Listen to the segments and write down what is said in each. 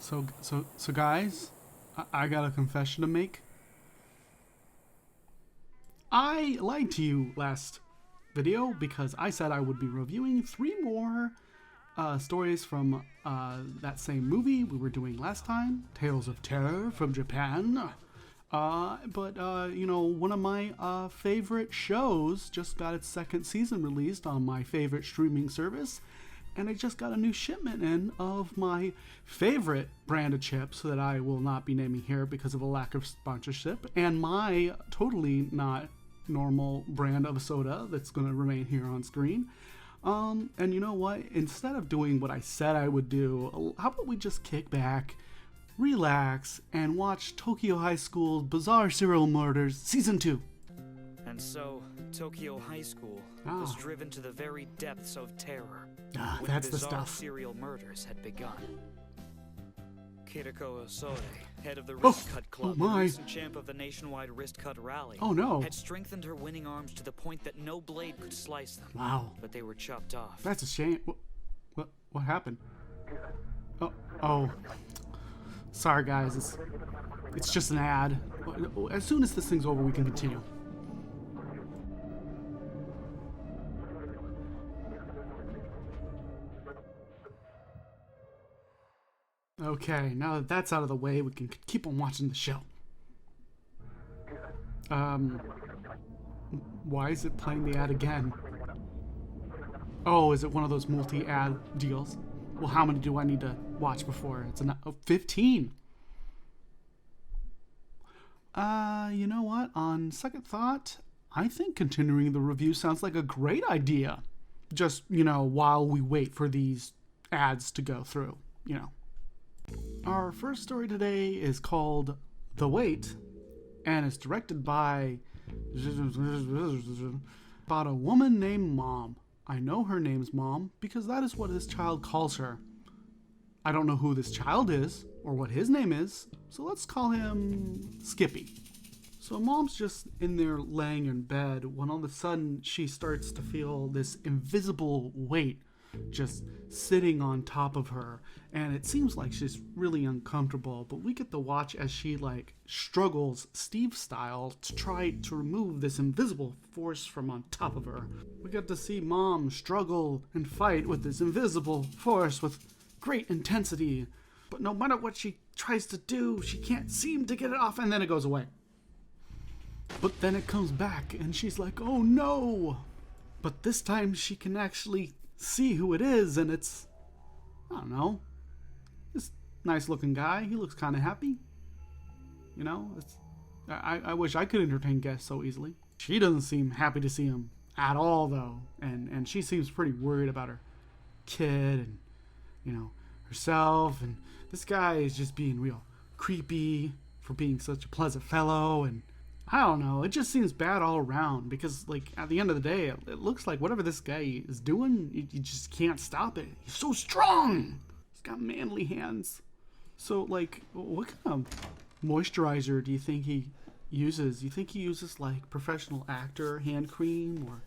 So guys, I got a confession to make. I lied to you last video because I said I would be reviewing 3 more stories from that same movie we were doing last time, Tales of Terror from Japan. But you know, one of my favorite shows just got its 2nd season released on my favorite streaming service, and I just got a new shipment in of my favorite brand of chips that I will not be naming here because of a lack of sponsorship, and my totally not normal brand of soda that's going to remain here on screen. And you know what? Instead of doing what I said I would do, how about we just kick back, relax, and watch Tokyo High School's Bizarre Serial Murders Season 2. And so, Tokyo High School was driven to the very depths of terror when that's the bizarre stuff. serial murders had begun. Kiriko Osore, head of the Wrist Cut Club, my. and recent champ of the nationwide Wrist Cut Rally, Oh no. had strengthened her winning arms to the point that no blade could slice them. Wow. But they were chopped off. That's a shame. What happened? Oh. Sorry guys, it's just an ad. As soon as this thing's over, we can continue. Okay, now that that's out of the way, we can keep on watching the show. Why is it playing the ad again? Oh, is it one of those multi-ad deals? Well, how many do I need to watch before it's enough? 15. You know what? On second thought, I think continuing the review sounds like a great idea. Just, you know, while we wait for these ads to go through, you know. Our first story today is called The Wait, and it's directed by about a woman named Mom. I know her name's Mom because that is what this child calls her. I don't know who this child is or what his name is, so let's call him Skippy. So Mom's just in there laying in bed when all of a sudden she starts to feel this invisible weight just sitting on top of her, and it seems like she's really uncomfortable, but we get to watch as she like struggles Steve style to try to remove this invisible force from on top of her. We get to see Mom struggle and fight with this invisible force with great intensity, but no matter what she tries to do, she can't seem to get it off, and then it goes away. But then it comes back and she's like, oh no, but this time she can actually see who it is, and it's, I don't know, this nice looking guy. He looks kind of happy, you know. I wish I could entertain guests so easily. She doesn't seem happy to see him at all though, and she seems pretty worried about her kid and, you know, herself, and this guy is just being real creepy for being such a pleasant fellow, and I don't know, it just seems bad all around because, like, at the end of the day, it looks like whatever this guy is doing, you just can't stop it. He's so strong! He's got manly hands. So, like, what kind of moisturizer do you think he uses? Do you think he uses, like, professional actor hand cream? Or,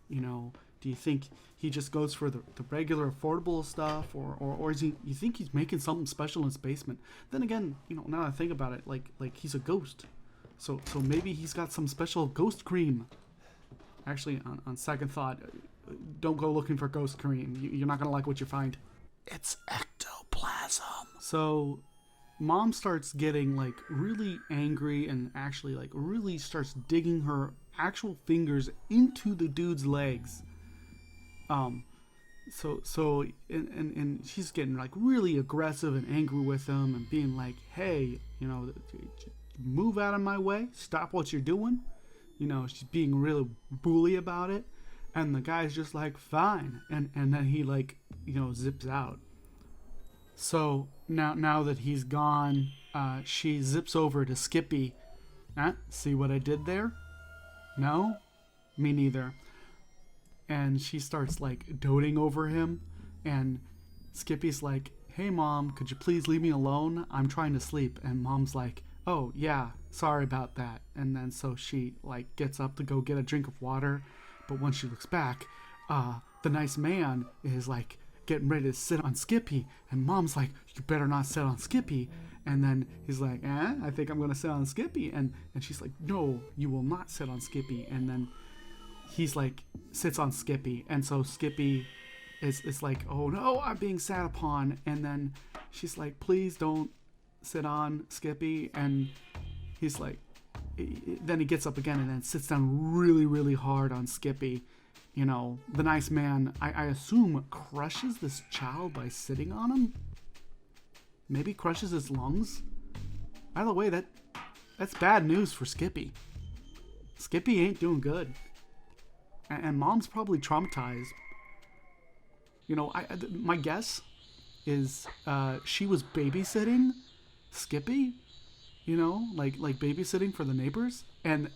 you know, do you think he just goes for the regular affordable stuff? Or is you think he's making something special in his basement? Then again, you know, now that I think about it, like he's a ghost. So maybe he's got some special ghost cream. Actually, on second thought, don't go looking for ghost cream. You're not going to like what you find. It's ectoplasm. So Mom starts getting like really angry and actually like really starts digging her actual fingers into the dude's legs. So she's getting like really aggressive and angry with him and being like, hey, you know, move out of my way, stop what you're doing. You know, she's being really bully about it, and the guy's just like, fine, and then he like, you know, zips out. So now that he's gone, she zips over to Skippy. See what I did there? No? Me neither. And she starts like doting over him, and Skippy's like, hey Mom, could you please leave me alone? I'm trying to sleep. And Mom's like, oh yeah, sorry about that. And then so she like gets up to go get a drink of water, but when she looks back, the nice man is like getting ready to sit on Skippy, and Mom's like, you better not sit on Skippy. And then he's like, I think I'm gonna sit on Skippy. And she's like, no, you will not sit on Skippy. And then he's like, sits on Skippy. And so Skippy is like, oh no, I'm being sat upon. And then she's like, please don't sit on Skippy. And he's like, then he gets up again and then sits down really, really hard on Skippy. You know, the nice man, I assume, crushes this child by sitting on him. Maybe crushes his lungs. Either way, that's bad news for Skippy. Skippy ain't doing good. And Mom's probably traumatized. You know, my guess is she was babysitting Skippy. You know, like babysitting for the neighbors. And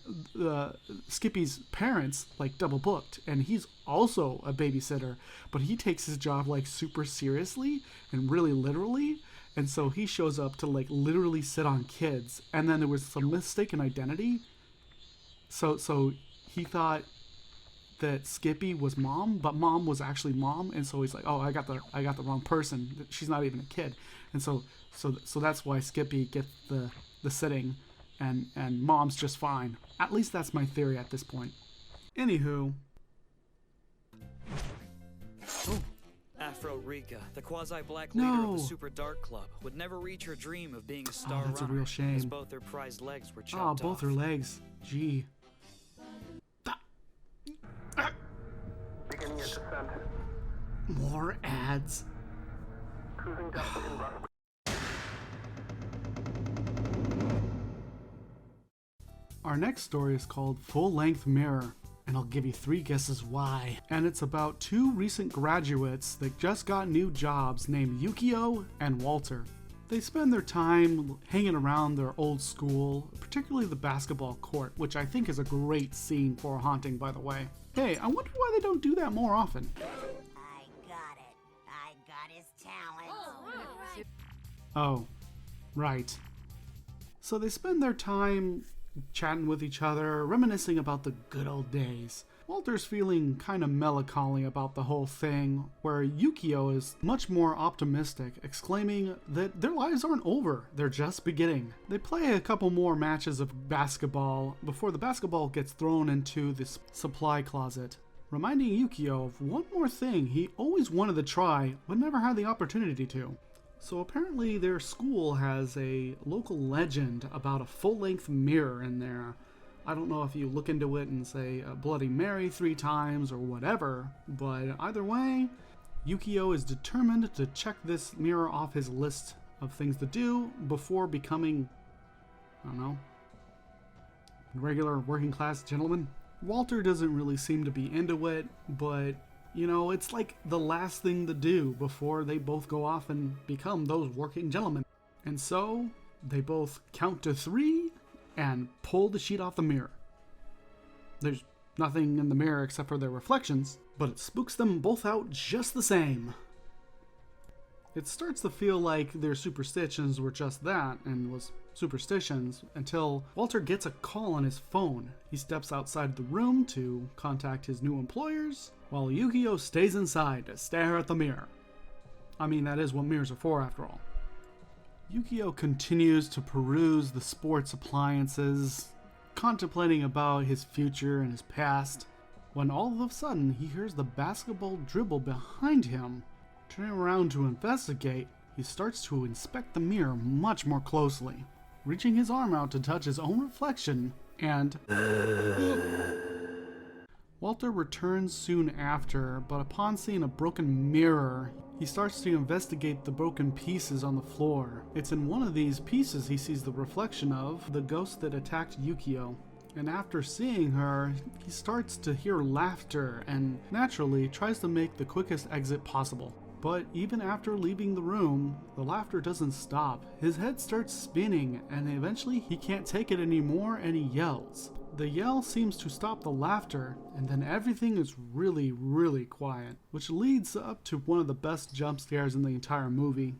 Skippy's parents like double booked, and he's also a babysitter, but he takes his job like super seriously and really literally. And so he shows up to like literally sit on kids, and then there was some mistaken identity. So he thought that Skippy was Mom, but Mom was actually Mom, and so he's like, oh, I got the wrong person. She's not even a kid, and so that's why Skippy gets the sitting, and Mom's just fine. At least that's my theory at this point. Anywho. Oh. Afro Rika, the quasi-black leader of the Super Dark Club, would never reach her dream of being a star that's runner, a real shame. as both her prized legs were chopped both off. her legs. Gee. Beginning your descent. More ads. Cruising depth in Our next story is called Full Length Mirror, and I'll give you 3 guesses why. And it's about 2 recent graduates that just got new jobs named Yukio and Walter. They spend their time hanging around their old school, particularly the basketball court, which I think is a great scene for a haunting, by the way. Hey, I wonder why they don't do that more often. I got it. I got his talent. Oh, right. So they spend their time chatting with each other, reminiscing about the good old days. Walter's feeling kind of melancholy about the whole thing, where Yukio is much more optimistic, exclaiming that their lives aren't over, they're just beginning. They play a couple more matches of basketball before the basketball gets thrown into this supply closet, reminding Yukio of one more thing he always wanted to try but never had the opportunity to. So apparently their school has a local legend about a full-length mirror in there. I don't know if you look into it and say Bloody Mary 3 times or whatever, but either way, Yukio is determined to check this mirror off his list of things to do before becoming, I don't know, regular working class gentleman. Walter doesn't really seem to be into it, but you know, it's like the last thing to do before they both go off and become those working gentlemen. And so they both count to 3 and pull the sheet off the mirror. There's nothing in the mirror except for their reflections, but it spooks them both out just the same. It starts to feel like their superstitions were just that, and was superstitions, until Walter gets a call on his phone. He steps outside the room to contact his new employers, while Yukio stays inside to stare at the mirror. I mean, that is what mirrors are for, after all. Yukio continues to peruse the sports appliances, contemplating about his future and his past, when all of a sudden he hears the basketball dribble behind him. Turning around to investigate, he starts to inspect the mirror much more closely, reaching his arm out to touch his own reflection, and Walter returns soon after, but upon seeing a broken mirror, he starts to investigate the broken pieces on the floor. It's in one of these pieces he sees the reflection of the ghost that attacked Yukio. And after seeing her, he starts to hear laughter and naturally tries to make the quickest exit possible. But even after leaving the room, the laughter doesn't stop. His head starts spinning, and eventually he can't take it anymore and he yells. The yell seems to stop the laughter, and then everything is really, really quiet, which leads up to one of the best jump scares in the entire movie.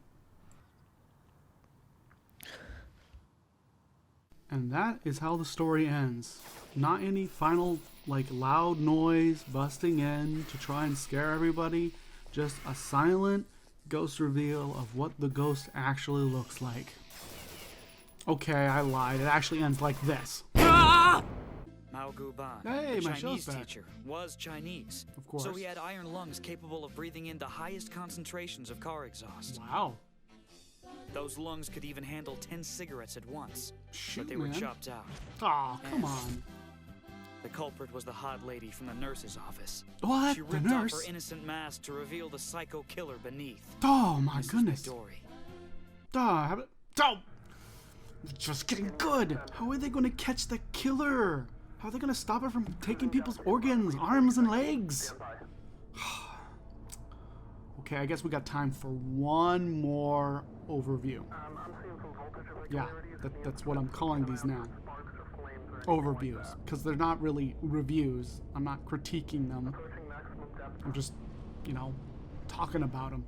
And that is how the story ends. Not any final, loud noise busting in to try and scare everybody. Just a silent ghost reveal of what the ghost actually looks like. Okay, I lied. It actually ends like this. Mao Guban, Hey, the my show's Chinese back. teacher, was Chinese. Of course. So he had iron lungs capable of breathing in the highest concentrations of car exhaust. Wow. Those lungs could even handle 10 cigarettes at once, Shoot, but they were man. chopped out. Aw, come on. The culprit was the hot lady from the nurse's office. What? She The ripped off nurse? her innocent mask to reveal the psycho killer beneath. Oh, my Mrs. goodness. Midori. Oh, just getting good. How are they going to catch the killer? How are they going to stop it from taking people's organs, arms, and legs? Okay, I guess we got time for one more overview. I'm seeing some voltage Yeah, irregularities. that's what I'm calling these now. Sparks or flames or anything like Overviews. that. Because they're not really reviews. I'm not critiquing them. Approaching maximum depth. I'm just, talking about them.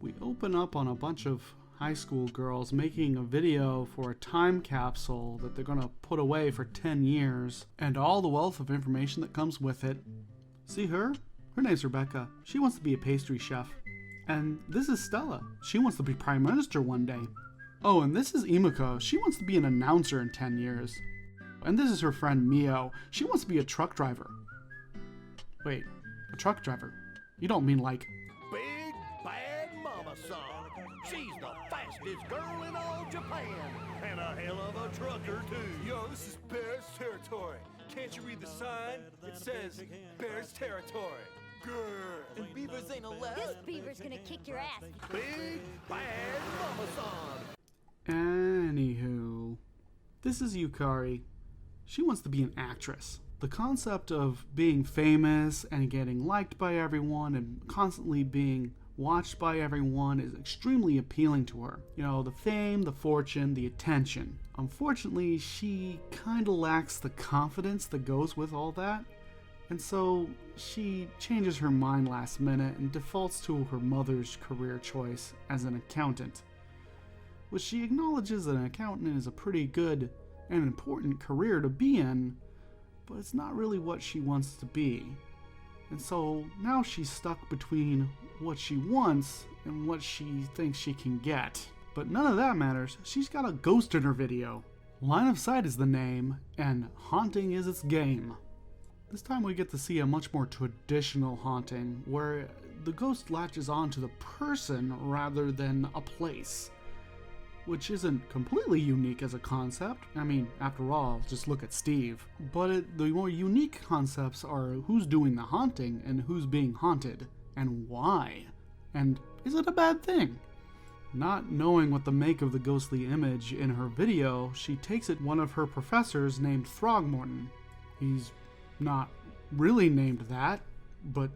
We open up on a bunch of high school girls making a video for a time capsule that they're gonna put away for 10 years, and all the wealth of information that comes with it. See her? Her name's Rebecca. She wants to be a pastry chef. And this is Stella. She wants to be prime minister one day. Oh, and this is Imiko. She wants to be an announcer in 10 years. And this is her friend Mio. She wants to be a truck driver. Wait, a truck driver? You don't mean like... Big bad mama son. She's the fastest girl in all Japan. And a hell of a trucker, too. Yo, this is Bear's territory. Can't you read the sign? It says Bear's territory. Grr. And beavers ain't allowed. This beaver's gonna kick your ass. Big bad mama son. Anywho, this is Yukari. She wants to be an actress. The concept of being famous and getting liked by everyone and constantly being watched by everyone is extremely appealing to her. You know, the fame, the fortune, the attention. Unfortunately, she kinda lacks the confidence that goes with all that. And so she changes her mind last minute and defaults to her mother's career choice as an accountant, which she acknowledges that an accountant is a pretty good and important career to be in, but it's not really what she wants to be. And so now she's stuck between what she wants and what she thinks she can get. But none of that matters. She's got a ghost in her video. Line of Sight is the name, and haunting is its game. This time we get to see a much more traditional haunting, where the ghost latches on to the person rather than a place, which isn't completely unique as a concept. I mean, after all, just look at Steve. But the more unique concepts are who's doing the haunting and who's being haunted, and why. And is it a bad thing? Not knowing what to make of the ghostly image in her video, she takes it one of her professors named Throgmorton. He's not really named that, but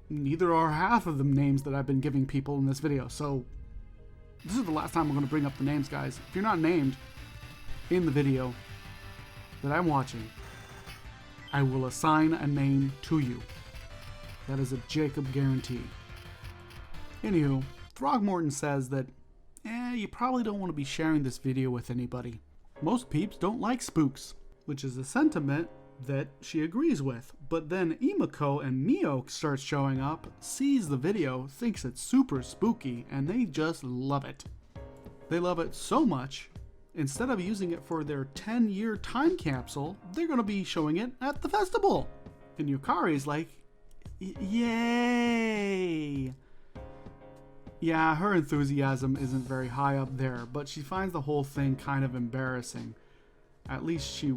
neither are half of the names that I've been giving people in this video, so this is the last time we're going to bring up the names, guys. If you're not named in the video that I'm watching, I will assign a name to you. That is a Jacob guarantee. Anywho, Throgmorton says that, you probably don't want to be sharing this video with anybody. Most peeps don't like spooks, which is a sentiment that she agrees with. But then Imiko and Mio starts showing up, sees the video, thinks it's super spooky, and they just love it. They love it so much, instead of using it for their 10-year time capsule, they're going to be showing it at the festival. And Yukari's like, yay! Yeah, her enthusiasm isn't very high up there, but she finds the whole thing kind of embarrassing. At least she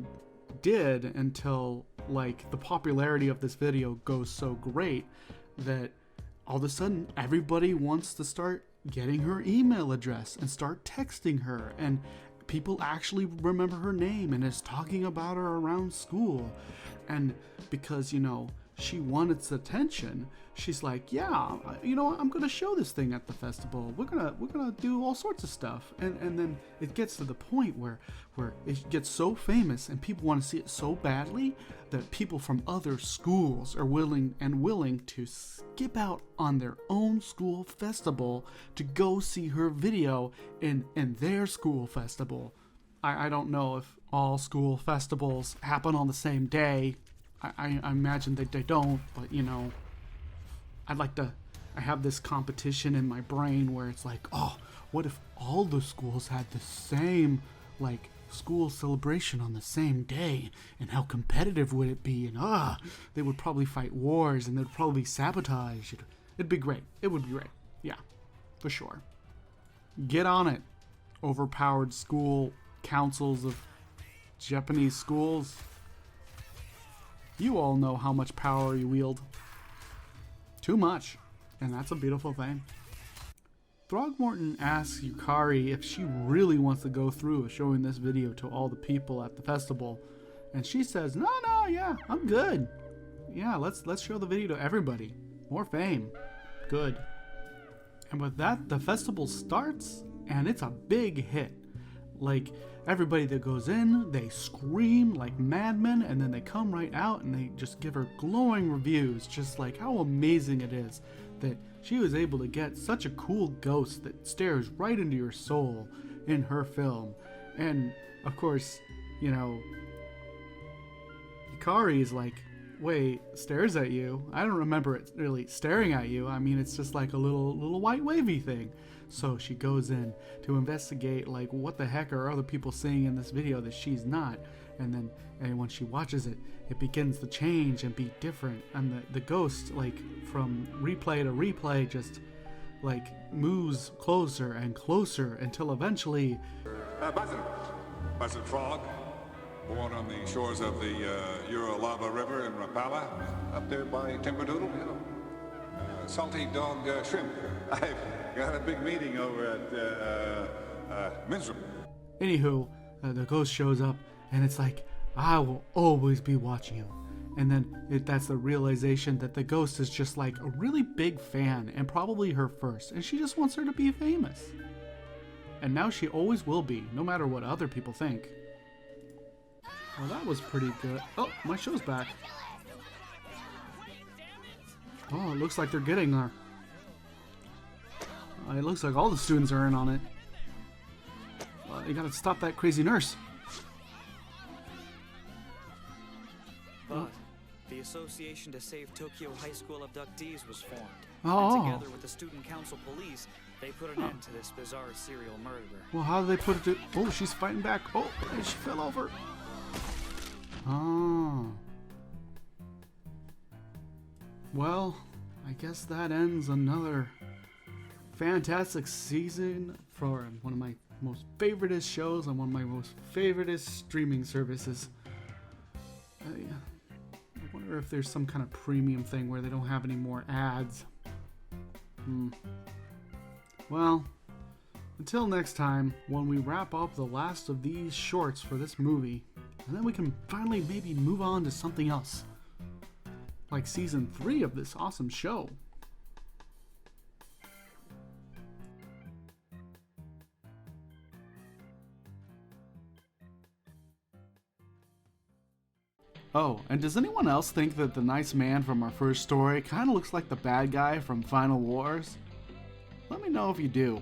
did until, the popularity of this video goes so great that all of a sudden everybody wants to start getting her email address and start texting her, and people actually remember her name and is talking about her around school. And because, she won its attention, she's like, yeah, I'm gonna show this thing at the festival. We're gonna do all sorts of stuff. And then it gets to the point where it gets so famous and people want to see it so badly that people from other schools are willing to skip out on their own school festival to go see her video in their school festival. I don't know if all school festivals happen on the same day. I imagine that they don't, but you know, I have this competition in my brain where it's like, oh, what if all the schools had the same, like, school celebration on the same day, and how competitive would it be? And they would probably fight wars, and they'd probably sabotage. It'd be great. It would be great. Yeah, for sure. Get on it, overpowered school councils of Japanese schools. You all know how much power you wield. Too much. And that's a beautiful thing. Throgmorton asks Yukari if she really wants to go through with showing this video to all the people at the festival. And she says, no, yeah, I'm good. Yeah, let's show the video to everybody. More fame. Good. And with that, the festival starts, and it's a big hit. Like, everybody that goes in, they scream like madmen, and then they come right out and they just give her glowing reviews, just like how amazing it is that she was able to get such a cool ghost that stares right into your soul in her film. And, of course, you know, Yukari is like, wait, stares at you? I don't remember it really staring at you. I mean, it's just like a little white wavy thing. So she goes in to investigate, like, what the heck are other people seeing in this video that she's not? And when she watches it, it begins to change and be different. And the ghost, like, from replay to replay, just, like, moves closer and closer until eventually... Buzzard Frog, born on the shores of the Uralava River in Rapala, up there by Timberdoodle, you know. Salty Dog Shrimp. I've got a big meeting over at Minstrom. Anywho, the ghost shows up, and it's like, I will always be watching you. And then that's the realization that the ghost is just like a really big fan, and probably her first, and she just wants her to be famous. And now she always will be, no matter what other people think. Well, that was pretty good. Oh, my show's back. Oh, it looks like they're getting her. It looks like all the students are in on it. Well, you gotta stop that crazy nurse. But the Association to Save Tokyo High School Abductees was formed. Oh. And together with the Student Council Police, they put an end to this bizarre serial murderer. Well, how do they put it to... Oh, she's fighting back. Oh, and she fell over. Oh. Well, I guess that ends another fantastic season for one of my most favoriteest shows on one of my most favoriteest streaming services. I wonder if there's some kind of premium thing where they don't have any more ads. Well, until next time, when we wrap up the last of these shorts for this movie, and then we can finally maybe move on to something else, like season 3 of this awesome show. Oh, and does anyone else think that the nice man from our first story kind of looks like the bad guy from Final Wars? Let me know if you do.